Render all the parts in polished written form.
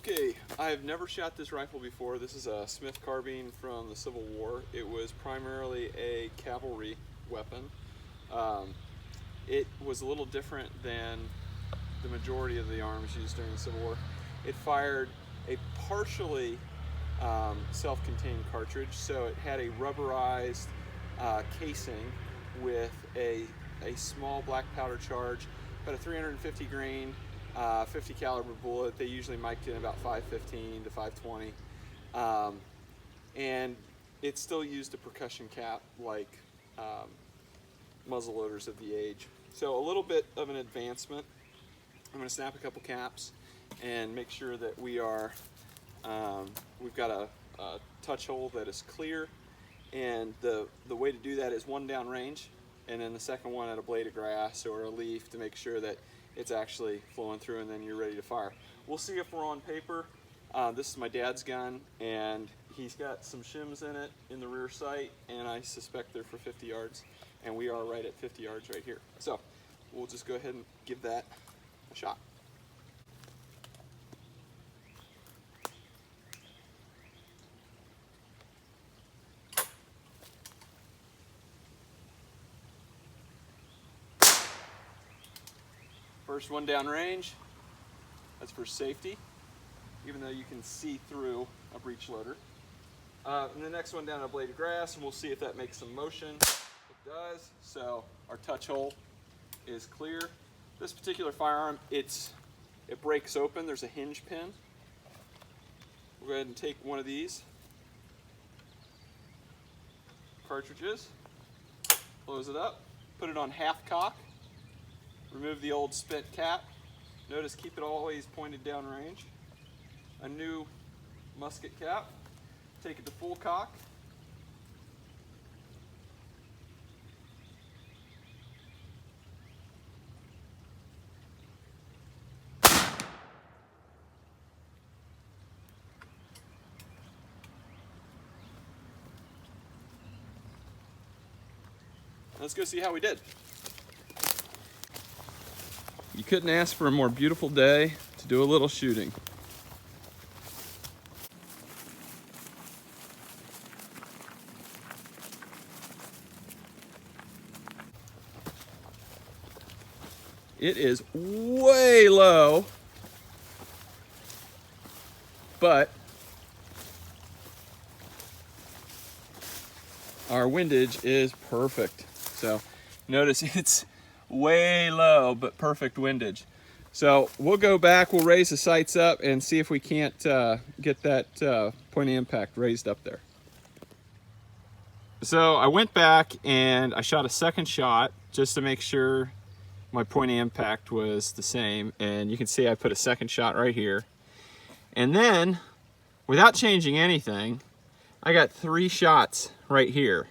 Okay, I have never shot this rifle before. This is a Smith carbine from the Civil War. It was primarily a cavalry weapon. It was a little different than the majority of the arms used during the Civil War. It fired a partially self-contained cartridge, so it had a rubberized casing with a small black powder charge, about a 350 grain 50 caliber bullet. They usually mic'd in about 515 to 520, and it still used a percussion cap like muzzle loaders of the age. So a little bit of an advancement. I'm going to snap a couple caps and make sure that we are we've got a touch hole that is clear, and the way to do that is one down range, and then the second one at a blade of grass or a leaf to make sure that it's actually flowing through, and then you're ready to fire. We'll see if we're on paper. This is my dad's gun, and he's got some shims in it in the rear sight, and I suspect they're for 50 yards, and we are right at 50 yards right here. So we'll just go ahead and give that a shot. First one down range, that's for safety, even though you can see through a breech loader. And the next one down a blade of grass, and we'll see if that makes some motion. It does, so our touch hole is clear. This particular firearm, it breaks open. There's a hinge pin. We'll go ahead and take one of these cartridges, close it up, put it on half cock. Remove the old spent cap. Notice, keep it always pointed down range. A new musket cap. Take it to full cock. Let's go see how we did. You couldn't ask for a more beautiful day to do a little shooting. It is way low, but our windage is perfect. So notice it's way low, but perfect windage. So we'll go back, we'll raise the sights up and see if we can't get that point of impact raised up there. So I went back and I shot a second shot just to make sure my point of impact was the same, and you can see I put a second shot right here. And then, without changing anything, I got 3 shots right here.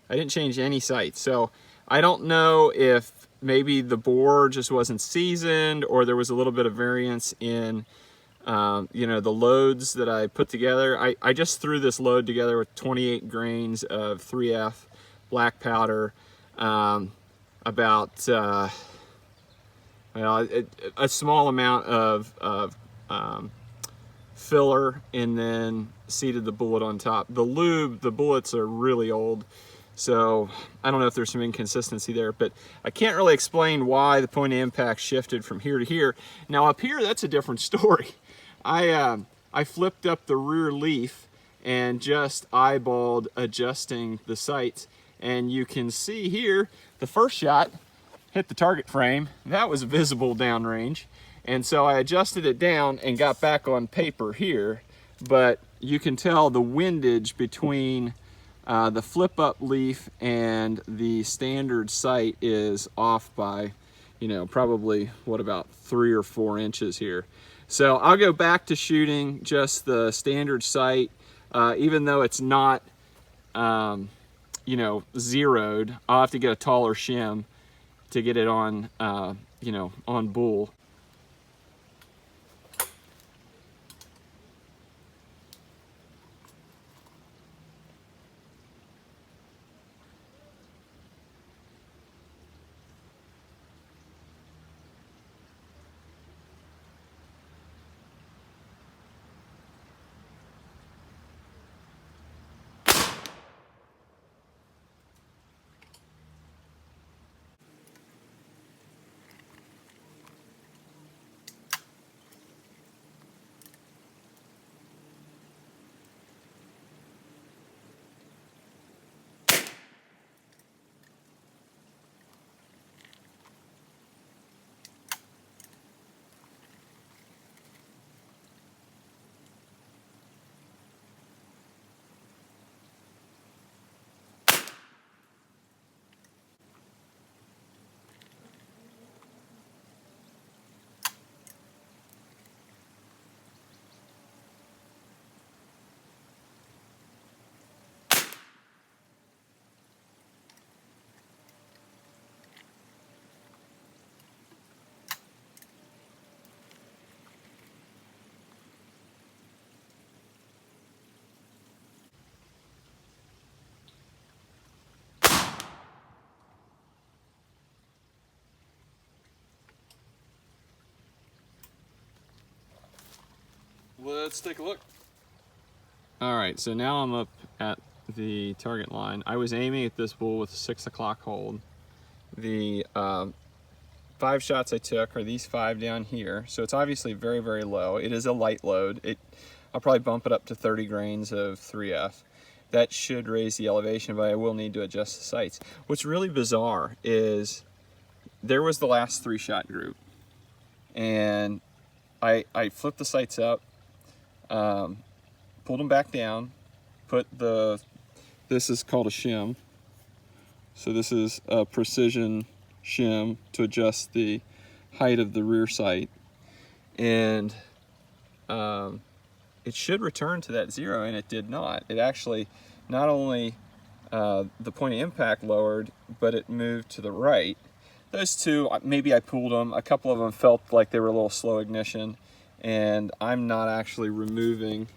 I didn't change any sights, so I don't know if maybe the bore just wasn't seasoned, or there was a little bit of variance in you know, the loads that I put together. I just threw this load together with 28 grains of 3F black powder, about well, a small amount of filler, and then seeded the bullet on top. The lube, the bullets are really old, so I don't know if there's some inconsistency there, but I can't really explain why the point of impact shifted from here to here. Now up here, that's a different story. I flipped up the rear leaf and just eyeballed adjusting the sights, and you can see here the first shot hit the target frame. That was visible downrange, and so I adjusted it down and got back on paper here, but you can tell the windage between the flip up leaf and the standard sight is off by, you know, probably what, about 3 or 4 inches here. So I'll go back to shooting just the standard sight, even though it's not you know, zeroed. I'll have to get a taller shim to get it on you know, on bull. Let's take a look. All right, so now I'm up at the target line. I was aiming at this bull with a 6 o'clock hold. The 5 shots I took are these 5 down here, so it's obviously very, very low. It is a light load. I'll probably bump it up to 30 grains of 3F. That should raise the elevation, but I will need to adjust the sights. What's really bizarre is there was the last 3-shot group, and I flipped the sights up, pulled them back down, put this is called a shim. So this is a precision shim to adjust the height of the rear sight. And it should return to that 0, and it did not. It actually, not only the point of impact lowered, but it moved to the right. Those two, maybe I pulled them. A couple of them felt like they were a little slow ignition, and I'm not actually removing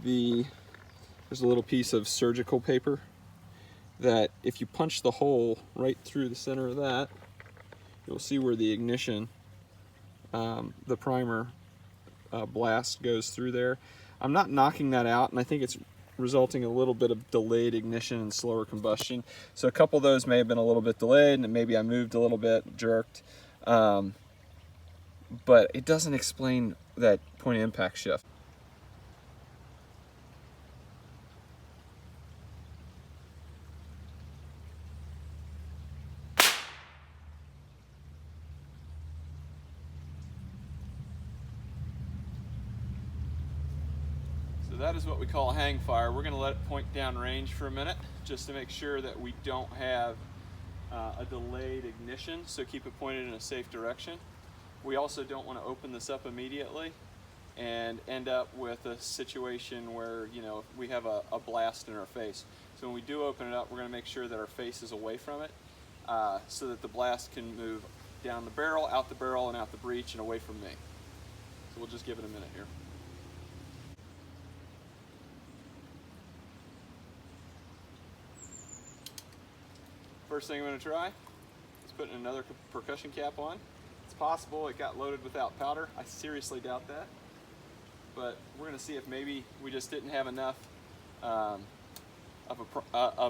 there's a little piece of surgical paper that if you punch the hole right through the center of that, you'll see where the ignition, the primer blast goes through there. I'm not knocking that out, and I think it's resulting in a little bit of delayed ignition and slower combustion. So a couple of those may have been a little bit delayed, and maybe I moved a little bit, jerked. But it doesn't explain that point of impact shift. So that is what we call a hang fire. We're going to let it point down range for a minute just to make sure that we don't have a delayed ignition, so keep it pointed in a safe direction. We also don't want to open this up immediately and end up with a situation where, you know, we have a blast in our face. So when we do open it up, we're going to make sure that our face is away from it so that the blast can move down the barrel, out the barrel, and out the breech and away from me. So we'll just give it a minute here. First thing I'm going to try is putting another percussion cap on. It's possible it got loaded without powder. I seriously doubt that. But we're going to see if maybe we just didn't have enough of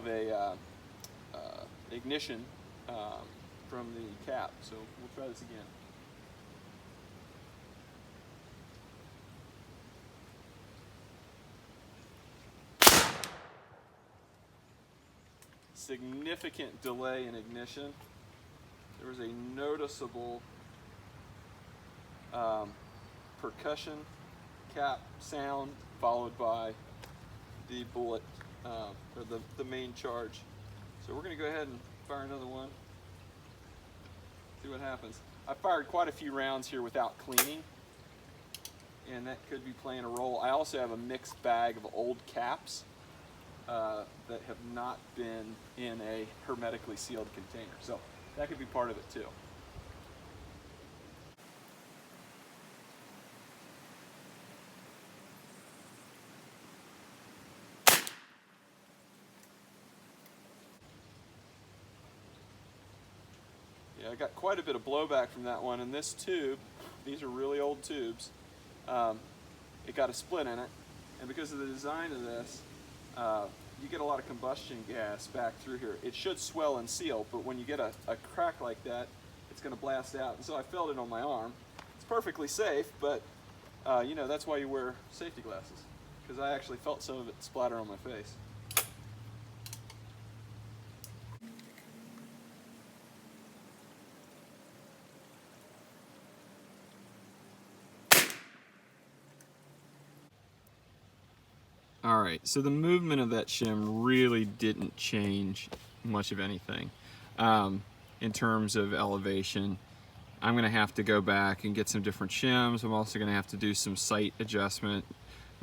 a ignition from the cap. So we'll try this again. Significant delay in ignition. There was a noticeable percussion cap sound followed by the bullet, or the main charge. So we're going to go ahead and fire another one, see what happens. I fired quite a few rounds here without cleaning, and that could be playing a role. I also have a mixed bag of old caps that have not been in a hermetically sealed container. So that could be part of it too. Yeah, I got quite a bit of blowback from that one, and this tube, these are really old tubes, it got a split in it, and because of the design of this, you get a lot of combustion gas back through here. It should swell and seal, but when you get a crack like that, it's going to blast out. And so I felt it on my arm. It's perfectly safe, but you know, that's why you wear safety glasses, because I actually felt some of it splatter on my face. All right, so the movement of that shim really didn't change much of anything in terms of elevation. I'm going to have to go back and get some different shims. I'm also going to have to do some sight adjustment.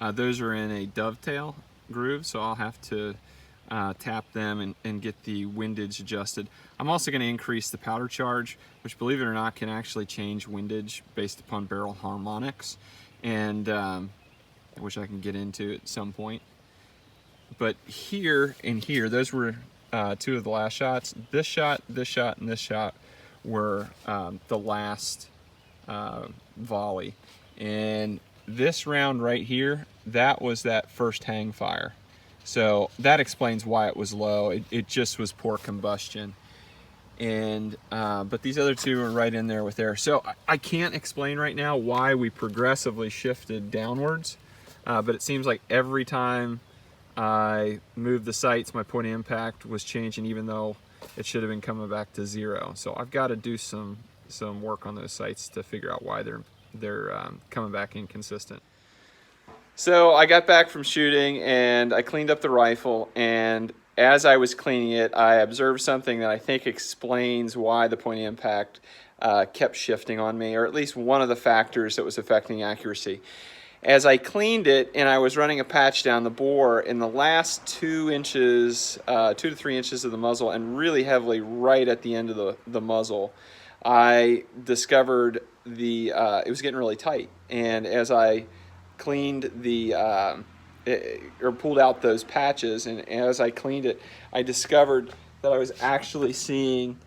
Those are in a dovetail groove, so I'll have to tap them and get the windage adjusted. I'm also going to increase the powder charge, which, believe it or not, can actually change windage based upon barrel harmonics, and which I can get into at some point. But here and here, those were two of the last shots. This shot, and this shot were the last volley. And this round right here, that was that first hang fire. So that explains why it was low. It just was poor combustion. And but these other two are right in there with air. So I can't explain right now why we progressively shifted downwards, but it seems like every time I moved the sights, my point of impact was changing, even though it should have been coming back to 0. So I've got to do some work on those sights to figure out why they're coming back inconsistent. So I got back from shooting and I cleaned up the rifle, and as I was cleaning it, I observed something that I think explains why the point of impact kept shifting on me, or at least one of the factors that was affecting accuracy. As I cleaned it and I was running a patch down the bore, in the last 2 inches, 2 to 3 inches of the muzzle, and really heavily right at the end of the muzzle, I discovered it was getting really tight. And as I cleaned or pulled out those patches, and as I cleaned it, I discovered that I was actually seeing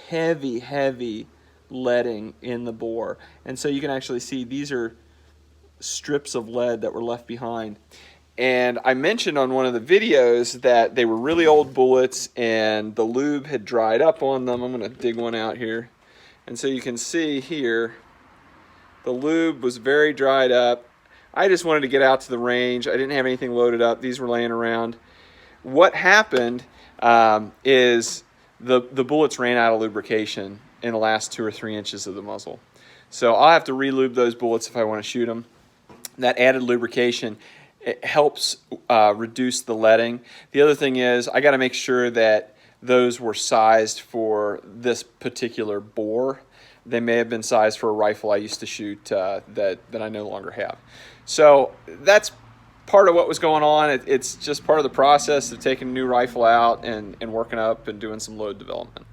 heavy leading in the bore. And so you can actually see these are strips of lead that were left behind. And I mentioned on one of the videos that they were really old bullets and the lube had dried up on them. I'm going to dig one out here. And so you can see here, the lube was very dried up. I just wanted to get out to the range. I didn't have anything loaded up. These were laying around. What happened is the bullets ran out of lubrication in the last 2 or 3 inches of the muzzle. So I'll have to re-lube those bullets if I want to shoot them. That added lubrication, it helps reduce the leading. The other thing is I got to make sure that those were sized for this particular bore. They may have been sized for a rifle I used to shoot that I no longer have. So that's part of what was going on. It's just part of the process of taking a new rifle out and working up and doing some load development.